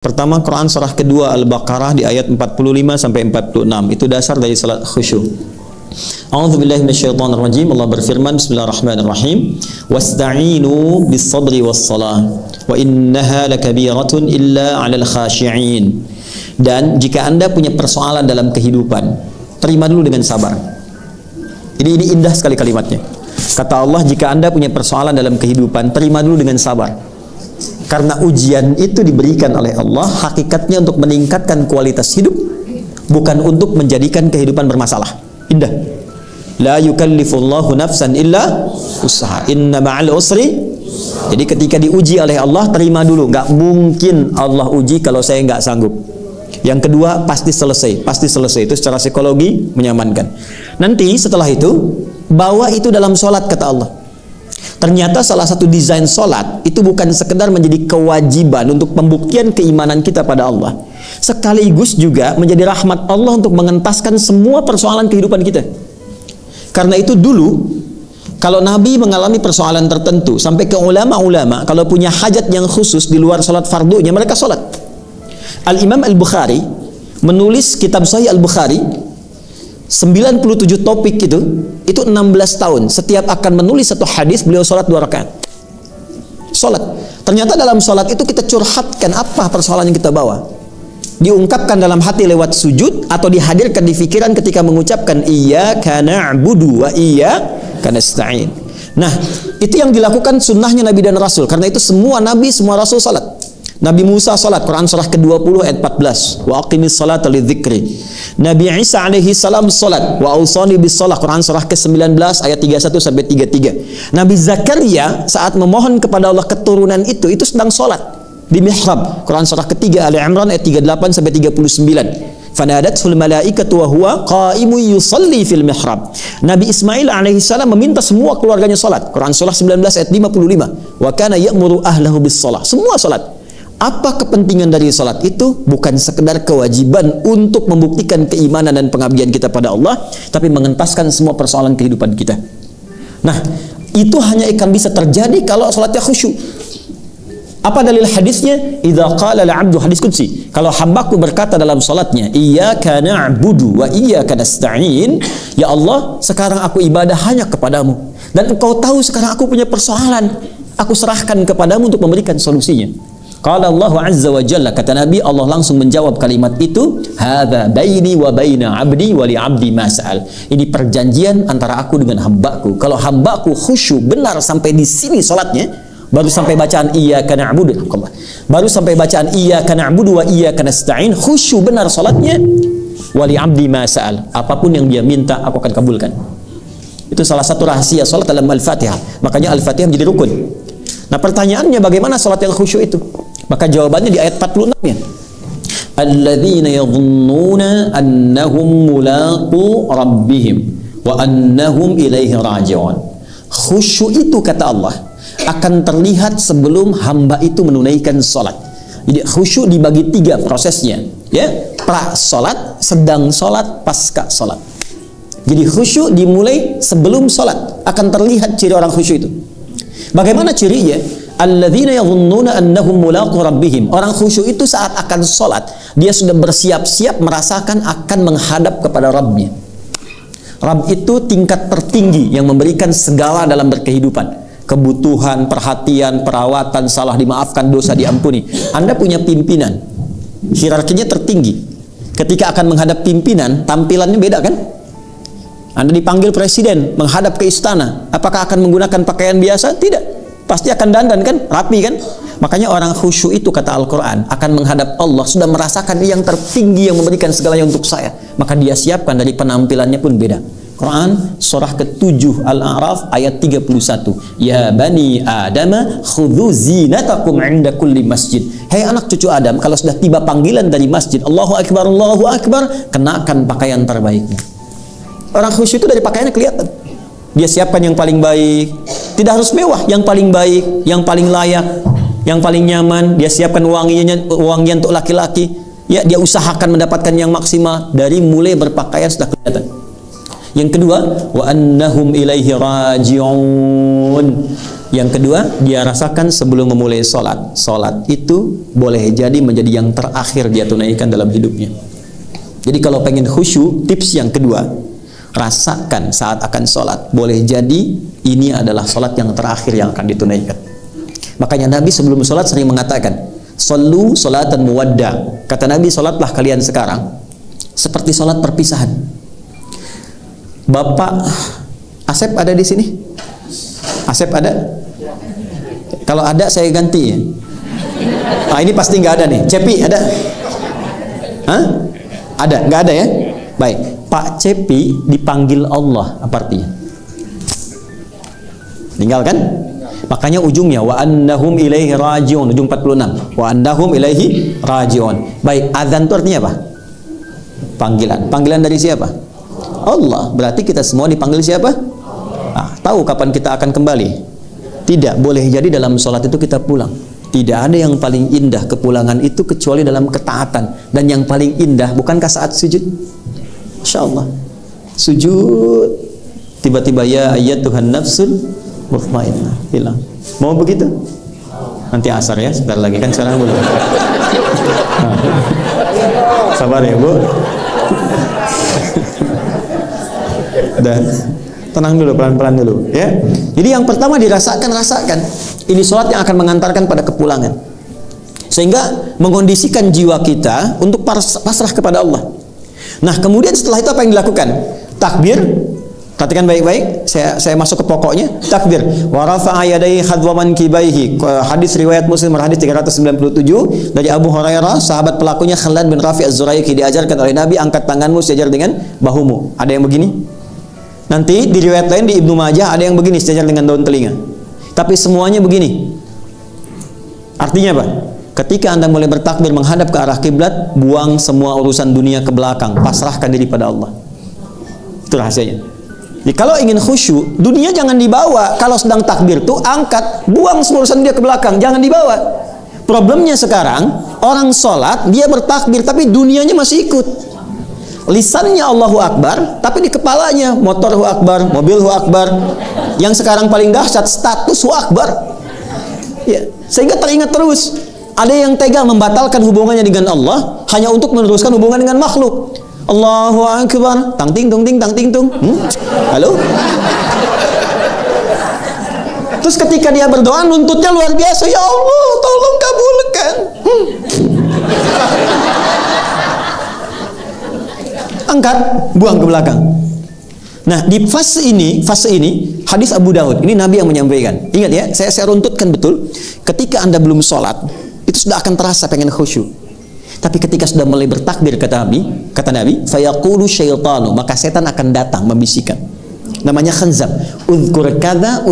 Pertama, Quran surah kedua Al-Baqarah di ayat 45 sampai 46. Itu dasar dari salat khusyuk. A'udzubillahi minasyaitonirrajim. Allah berfirman, Bismillahirrahmanirrahim. Wasta'inu bis-sabri was-salah wa innaha lakabiratun illa 'alal khashi'in. Dan jika Anda punya persoalan dalam kehidupan, terima dulu dengan sabar. Ini indah sekali kalimatnya. Kata Allah, jika Anda punya persoalan dalam kehidupan, terima dulu dengan sabar. Karena ujian itu diberikan oleh Allah hakikatnya untuk meningkatkan kualitas hidup, bukan untuk menjadikan kehidupan bermasalah. Indah. La yukallifullahu nafsan illa usaha. Inna ma'al usri. Jadi ketika diuji oleh Allah, terima dulu. Nggak mungkin Allah uji kalau saya nggak sanggup. Yang kedua, pasti selesai. Pasti selesai. Itu secara psikologi menyamankan. Nanti setelah itu, bawa itu dalam sholat, kata Allah. Ternyata salah satu desain sholat itu bukan sekedar menjadi kewajiban untuk pembuktian keimanan kita pada Allah, sekaligus juga menjadi rahmat Allah untuk mengentaskan semua persoalan kehidupan kita. Karena itu dulu kalau Nabi mengalami persoalan tertentu, sampai ke ulama-ulama kalau punya hajat yang khusus di luar sholat fardunya, mereka sholat. Al-Imam Al-Bukhari menulis kitab Sahih Al-Bukhari 97 topik itu 16 tahun. Setiap akan menulis satu hadis, beliau sholat 2 rakaat. Sholat. Ternyata dalam sholat itu kita curhatkan apa persoalan yang kita bawa. Diungkapkan dalam hati lewat sujud, atau dihadirkan di pikiran ketika mengucapkan iyyaka na'budu wa iyyaka nasta'in. Nah, itu yang dilakukan sunnahnya Nabi dan Rasul. Karena itu semua Nabi, semua Rasul sholat. Nabi Musa salat, Quran surah ke-20 ayat 14, wa aqimis salata lidzikri. Nabi Isa alaihi salam salat, wa ausani bis salah, Quran surah ke-19 ayat 31 sampai 33. Nabi Zakaria saat memohon kepada Allah keturunan itu sedang salat di mihrab, Quran surah ke-3 Ali Imran ayat 38 sampai 39. Fanadatul malaikatu wa huwa qaimun yusalli fil mihrab. Nabi Ismail alaihi salam meminta semua keluarganya salat, Quran surah 19 ayat 55. Wa kana ya'muru ahlahu bis salah. Semua salat. Apa kepentingan dari salat itu? Bukan sekedar kewajiban untuk membuktikan keimanan dan pengabdian kita pada Allah, tapi mengentaskan semua persoalan kehidupan kita. Nah, itu hanya akan bisa terjadi kalau salatnya khusyuk. Apa dalil hadisnya? Idza qala al-'abdu, hadis qudsi, kalau hambaku berkata dalam salatnya, iyyaka na'budu wa iyyaka nasta'in, ya Allah, sekarang aku ibadah hanya kepadamu, dan engkau tahu sekarang aku punya persoalan, aku serahkan kepadamu untuk memberikan solusinya. Qala Allah azza wa jalla, kata Nabi, Allah langsung menjawab kalimat itu, hadza baini wa baina 'abdi wa li 'abdi ma sa'al. Ini perjanjian antara aku dengan hambaku. Kalau hambaku khusyuk benar sampai di sini salatnya, baru sampai bacaan iyyaka na'budu, baru sampai bacaan iyyaka na'budu wa iyyaka nasta'in, khusyuk benar salatnya, wa li 'abdi ma sa'al. Apapun yang dia minta aku akan kabulkan. Itu salah satu rahasia salat dalam Al-Fatihah. Makanya Al-Fatihah menjadi rukun. Nah, pertanyaannya bagaimana salat yang khusyuk itu? Maka jawabannya di ayat 46-nya. Alladzina yadhunnuna annahum mulaqu rabbihim wa annahum ilaihi raji'un. Khusyuk itu, kata Allah, akan terlihat sebelum hamba itu menunaikan salat. Jadi khusyuk dibagi 3 prosesnya, ya. Pra salat, sedang salat, pasca salat. Jadi khusyuk dimulai sebelum salat, akan terlihat ciri orang khusyuk itu. Bagaimana cirinya? Alladzina yadhunnuna annahum mulaqu rabbihim. Orang khusyuk itu saat akan sholat, dia sudah bersiap-siap merasakan akan menghadap kepada Rabbnya. Rabb itu tingkat tertinggi yang memberikan segala dalam berkehidupan. Kebutuhan, perhatian, perawatan, salah dimaafkan, dosa diampuni. Anda punya pimpinan, hierarkinya tertinggi. Ketika akan menghadap pimpinan, tampilannya beda kan? Anda dipanggil presiden, menghadap ke istana, apakah akan menggunakan pakaian biasa? Tidak. Pasti akan dandan kan, rapi kan. Makanya orang khusyuk itu, kata Al-Quran, akan menghadap Allah, sudah merasakan yang tertinggi yang memberikan segalanya untuk saya, maka dia siapkan dari penampilannya pun beda. Quran surah ke-7 Al-A'raf ayat 31. Ya bani Adam khudhu zinatakum 'inda kulli masjid. Hai anak cucu Adam, kalau sudah tiba panggilan dari masjid, Allahu Akbar, kenakan pakaian terbaiknya. Orang khusyuk itu dari pakaiannya kelihatan. Dia siapkan yang paling baik, tidak harus mewah, yang paling baik, yang paling layak, yang paling nyaman. Dia siapkan wangian untuk laki-laki, ya. Dia usahakan mendapatkan yang maksimal. Dari mulai berpakaian sudah kelihatan. Yang kedua, wa annahum ilaihi raji'un. Yang kedua, dia rasakan sebelum memulai sholat. Sholat itu boleh jadi menjadi yang terakhir dia tunaikan dalam hidupnya. Jadi kalau pengen khusyuk, tips yang kedua, rasakan saat akan sholat. Boleh jadi ini adalah sholat yang terakhir yang akan ditunaikan. Makanya Nabi sebelum sholat sering mengatakan, "Shollu sholatan muwadda." Kata Nabi, sholatlah kalian sekarang seperti sholat perpisahan. Bapak Asep ada di sini? Asep ada? Kalau ada saya ganti ya. Ah, ini pasti nggak ada nih. Cepi ada? Hah? Ada? Nggak ada ya? Baik. Pak Cepi dipanggil Allah, apa artinya? Tinggal kan? Makanya ujungnya wa annahum ilaihi raji'un, ujung 46. Wa annahum ilaihi raji'un. Baik, azan itu artinya apa? Panggilan. Panggilan dari siapa? Allah. Berarti kita semua dipanggil siapa? Ah, tahu kapan kita akan kembali? Tidak. Boleh jadi dalam sholat itu kita pulang. Tidak ada yang paling indah kepulangan itu kecuali dalam ketaatan. Dan yang paling indah bukankah saat sujud? Insya Allah sujud, tiba-tiba ya ayyatuhan nafsul mutmainnah hilang. Mau begitu? Nanti asar ya, sebentar lagi kan sekarang belum. Nah. Sabar ya Bu. Dan tenang dulu, pelan-pelan dulu ya. Jadi yang pertama rasakan. Ini sholat yang akan mengantarkan pada kepulangan. Sehingga mengkondisikan jiwa kita untuk pasrah kepada Allah. Nah, kemudian setelah itu apa yang dilakukan? Takbir. Perhatikan baik-baik. Saya masuk ke pokoknya. Takbir. Wa rafa'a yadayhi khadwa mankibaihi. Hadis riwayat Muslim hadis 397 dari Abu Hurairah, sahabat pelakunya Khalad bin Rafi' Az-Zuraiki, diajarkan oleh Nabi, angkat tanganmu sejajar dengan bahumu. Ada yang begini? Nanti di riwayat lain di Ibnu Majah ada yang begini sejajar dengan daun telinga. Tapi semuanya begini. Artinya apa? Ketika Anda mulai bertakbir menghadap ke arah kiblat, buang semua urusan dunia ke belakang, pasrahkan diri pada Allah. Itu rahasianya. Jadi kalau ingin khusyuk, dunia jangan dibawa. Kalau sedang takbir tuh angkat, buang semua urusan dia ke belakang, jangan dibawa. Problemnya sekarang, orang sholat, dia bertakbir tapi dunianya masih ikut. Lisannya Allahu Akbar, tapi di kepalanya motor Hu Akbar, mobil Hu Akbar. Yang sekarang paling dahsyat, status Hu Akbar. Ya, sehingga teringat terus. Ada yang tega membatalkan hubungannya dengan Allah hanya untuk meneruskan hubungan dengan makhluk. Allahu Akbar, tang ting tung ting tang ting tung. Halo? Terus ketika dia berdoa nuntutnya luar biasa, ya Allah, tolong kabulkan. Angkat, buang ke belakang. Nah, di fase ini hadis Abu Daud, ini Nabi yang menyampaikan. Ingat ya, saya runtutkan betul. Ketika Anda belum sholat, itu sudah akan terasa pengen khusyuk. Tapi ketika sudah mulai bertakbir, kata Nabi, fayaqulu syaitanu, maka setan akan datang membisikkan. Namanya khanzab. Udhkur kada,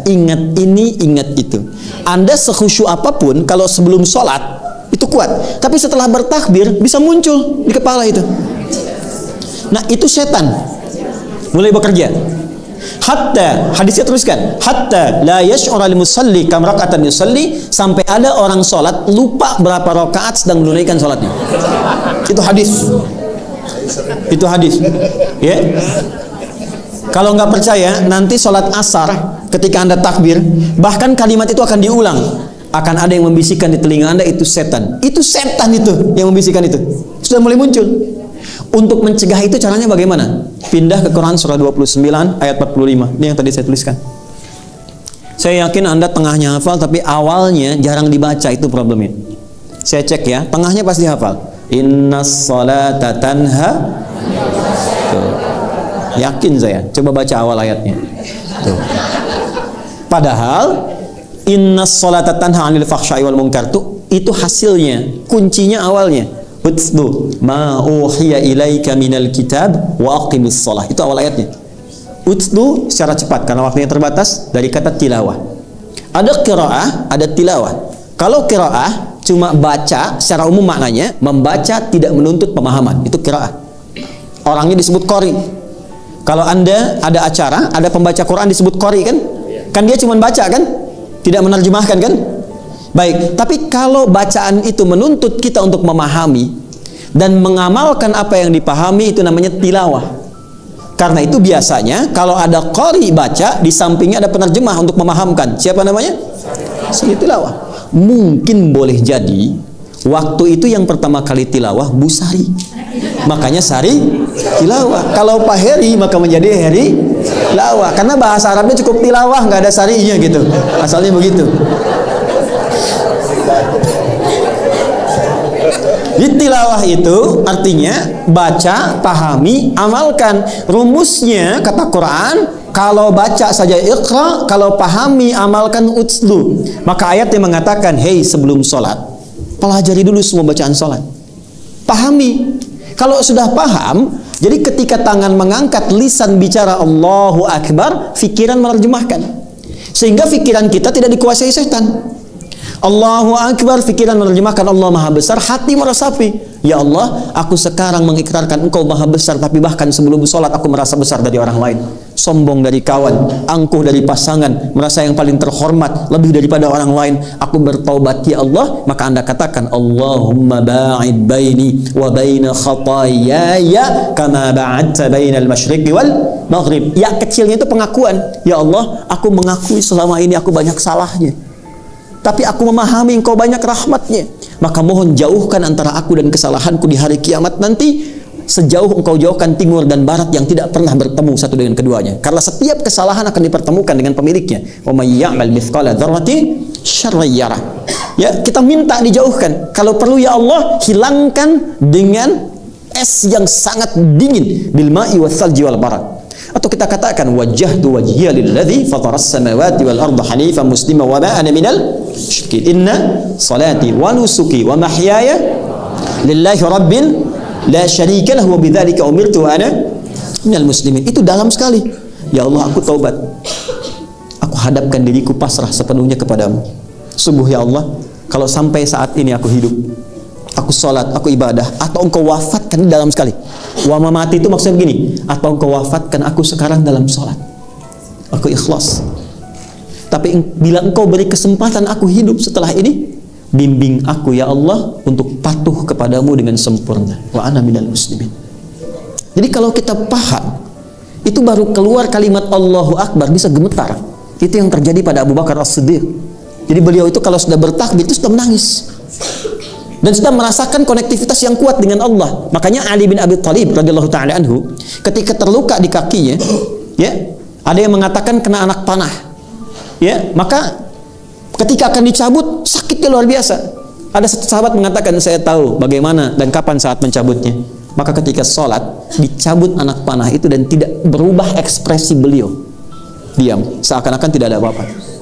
ingat ini, ingat itu. Anda sekhusyuk apapun, kalau sebelum sholat itu kuat. Tapi setelah bertakbir bisa muncul di kepala itu. Nah, itu setan mulai bekerja. Hatta, hadisnya teruskan, hatta la yash'ura al-musalli kam raka'atan yusalli, sampai ada orang sholat lupa berapa rakaat sedang menunaikan sholatnya. Itu hadis. Itu hadis. Ya. Kalau nggak percaya, nanti sholat asar ketika Anda takbir, bahkan kalimat itu akan diulang. Akan ada yang membisikkan di telinga Anda, itu setan. Itu setan itu yang membisikkan itu. Sudah mulai muncul. Untuk mencegah itu caranya bagaimana? Pindah ke Quran surah 29 ayat 45. Ini yang tadi saya tuliskan. Saya yakin Anda tengahnya hafal, tapi awalnya jarang dibaca, itu problemnya. Saya cek ya, tengahnya pasti hafal. Innas salata tanha. Tuh. Yakin saya. Coba baca awal ayatnya. Tuh. Padahal innas salata tanha 'anil fahsya'i wal munkar itu hasilnya, kuncinya awalnya. Utlu ma uhiya ilaika minal kitab wa aqimis shalah. Itu awal ayatnya. Utlu secara cepat karena waktunya terbatas, dari kata tilawah. Ada qiraah, ada tilawah. Kalau qiraah cuma baca, secara umum maknanya membaca tidak menuntut pemahaman. Itu qiraah. Orangnya disebut qari. Kalau Anda ada acara, ada pembaca Quran disebut qari kan? Kan dia cuma baca kan? Tidak menerjemahkan kan? Baik, tapi kalau bacaan itu menuntut kita untuk memahami dan mengamalkan apa yang dipahami, itu namanya tilawah. Karena itu biasanya kalau ada qari baca, di sampingnya ada penerjemah untuk memahamkan. Siapa namanya? Sari tilawah. Mungkin boleh jadi waktu itu yang pertama kali tilawah Busari, makanya Sari tilawah. Kalau Pak Heri maka menjadi Heri tilawah, karena bahasa Arabnya cukup tilawah, nggak ada sarinya gitu, asalnya begitu. Di tilawah itu artinya baca, pahami, amalkan. Rumusnya kata Quran, kalau baca saja iqra, kalau pahami, amalkan utslu. Maka ayat yang mengatakan, hei sebelum sholat, pelajari dulu semua bacaan sholat. Pahami. Kalau sudah paham, jadi ketika tangan mengangkat, lisan bicara Allahu Akbar, fikiran menerjemahkan. Sehingga fikiran kita tidak dikuasai setan. Allahu Akbar, fikiran menerjemahkan Allah Maha Besar, hati meresapi, ya Allah, aku sekarang mengikrarkan Engkau Maha Besar, tapi bahkan sebelum sholat aku merasa besar dari orang lain, sombong dari kawan, angkuh dari pasangan, merasa yang paling terhormat, lebih daripada orang lain. Aku bertaubat ya Allah. Maka Anda katakan, Allahumma ba'id baini wa baina khataayaya kama ba'adta bainal masyriqi wal maghrib. Ya kecilnya itu pengakuan, ya Allah, aku mengakui selama ini aku banyak salahnya, tapi aku memahami Engkau banyak rahmatnya. Maka mohon jauhkan antara aku dan kesalahanku di hari kiamat nanti, sejauh Engkau jauhkan timur dan barat yang tidak pernah bertemu satu dengan keduanya. Karena setiap kesalahan akan dipertemukan dengan pemiliknya. Wa may ya'mal mithqala dzarratin syarran yarah. Ya, kita minta dijauhkan. Kalau perlu ya Allah, hilangkan dengan es yang sangat dingin, bil ma'i wath thalji wal barad. Atau kita katakan wajjahtu wajhiya lilladzi fataras samawati wal arda hanifan muslima wa ma ana minal musyrikin. Inna salati wa nusuki wa mahyaya lillahi rabbil la syarika lahu wa bidzalika umirtu wa ana minal muslimin. Itu dalam sekali. Ya Allah, aku taubat. Aku hadapkan diriku pasrah sepenuhnya kepadamu. Sungguh ya Allah, kalau sampai saat ini aku hidup, aku sholat, aku ibadah, atau Engkau wafatkan, dalam sekali. Wa mamati itu maksudnya begini, atau Engkau wafatkan aku sekarang dalam sholat, aku ikhlas. Tapi bila Engkau beri kesempatan aku hidup setelah ini, bimbing aku ya Allah untuk patuh kepadamu dengan sempurna. Wa ana minal muslimin. Jadi kalau kita paham, itu baru keluar kalimat Allahu Akbar bisa gemetar. Itu yang terjadi pada Abu Bakar As-Siddiq. Jadi beliau itu kalau sudah bertakbir itu sudah menangis dan sudah merasakan konektivitas yang kuat dengan Allah. Makanya Ali bin Abi Thalib radhiyallahu taala anhu ketika terluka di kakinya, ya, ada yang mengatakan kena anak panah. Ya, maka ketika akan dicabut sakitnya luar biasa. Ada satu sahabat mengatakan, saya tahu bagaimana dan kapan saat mencabutnya. Maka ketika sholat dicabut anak panah itu dan tidak berubah ekspresi beliau, diam, seakan-akan tidak ada apa-apa.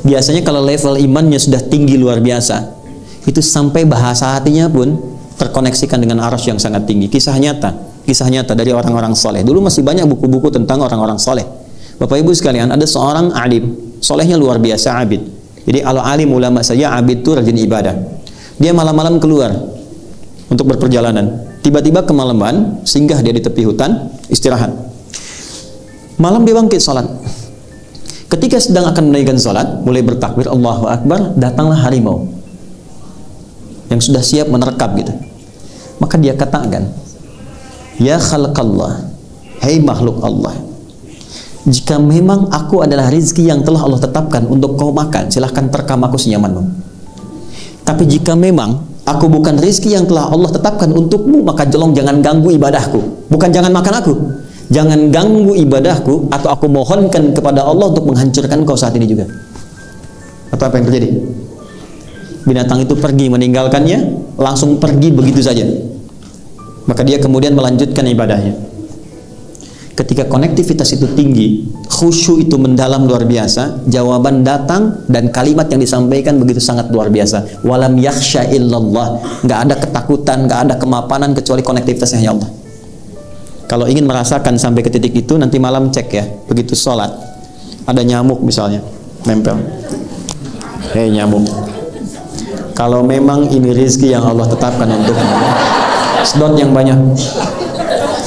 Biasanya kalau level imannya sudah tinggi luar biasa, itu sampai bahasa hatinya pun terkoneksikan dengan arasy yang sangat tinggi. Kisah nyata dari orang-orang soleh. Dulu masih banyak buku-buku tentang orang-orang soleh. Bapak Ibu sekalian, ada seorang alim, solehnya luar biasa, abid. Jadi kalau alim ulama saja, abid itu rajin ibadah. Dia malam-malam keluar untuk berperjalanan. Tiba-tiba kemalaman, singgah dia di tepi hutan, istirahat. Malam dia bangkit salat. Ketika sedang akan menunaikan salat, mulai bertakbir Allahu Akbar, datanglah harimau yang sudah siap menerkam gitu. Maka dia katakan, ya khalqallah, hai makhluk Allah, jika memang aku adalah rizki yang telah Allah tetapkan untuk kau makan, silahkan terkam aku senyamanmu. Tapi jika memang aku bukan rizki yang telah Allah tetapkan untukmu, maka jangan ganggu ibadahku. Bukan jangan makan aku, jangan ganggu ibadahku, atau aku mohonkan kepada Allah untuk menghancurkan kau saat ini juga. Atau apa yang terjadi? Binatang itu pergi meninggalkannya, langsung pergi begitu saja. Maka dia kemudian melanjutkan ibadahnya. Ketika konektivitas itu tinggi, khusyuk itu mendalam luar biasa, jawaban datang dan kalimat yang disampaikan begitu sangat luar biasa. Walam yakhsha illallah, nggak ada ketakutan, nggak ada kemapanan kecuali konektivitasnya hanya Allah. Kalau ingin merasakan sampai ke titik itu, nanti malam cek ya, begitu sholat ada nyamuk misalnya nempel. Hei nyamuk, kalau memang ini rezeki yang Allah tetapkan untukmu, sedot yang banyak.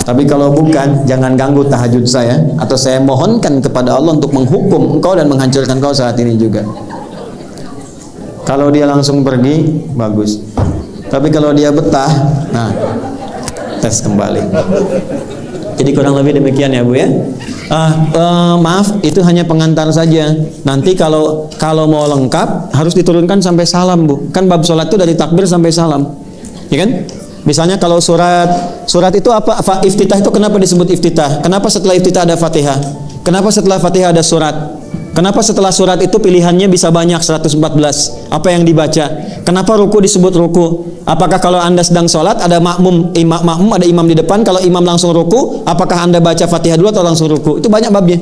Tapi kalau bukan, jangan ganggu tahajud saya, atau saya mohonkan kepada Allah untuk menghukum engkau dan menghancurkan kau saat ini juga. Kalau dia langsung pergi, bagus. Tapi kalau dia betah, nah, tes kembali. Jadi kurang lebih demikian ya Bu ya. Maaf, itu hanya pengantar saja. Nanti kalau mau lengkap harus diturunkan sampai salam Bu. Kan bab sholat itu dari takbir sampai salam, ya kan? Misalnya kalau surat itu apa? Iftitah itu kenapa disebut iftitah? Kenapa setelah iftitah ada Fatihah? Kenapa setelah Fatihah ada surat? Kenapa setelah surat itu pilihannya bisa banyak 114? Apa yang dibaca? Kenapa ruku disebut ruku? Apakah kalau Anda sedang sholat ada makmum ada imam di depan, kalau imam langsung ruku, apakah Anda baca Fatihah dulu atau langsung ruku? Itu banyak babnya.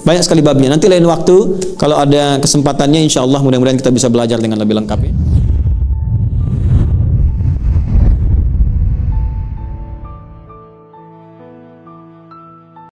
Banyak sekali babnya. Nanti lain waktu kalau ada kesempatannya, insya Allah mudah-mudahan kita bisa belajar dengan lebih lengkap ya.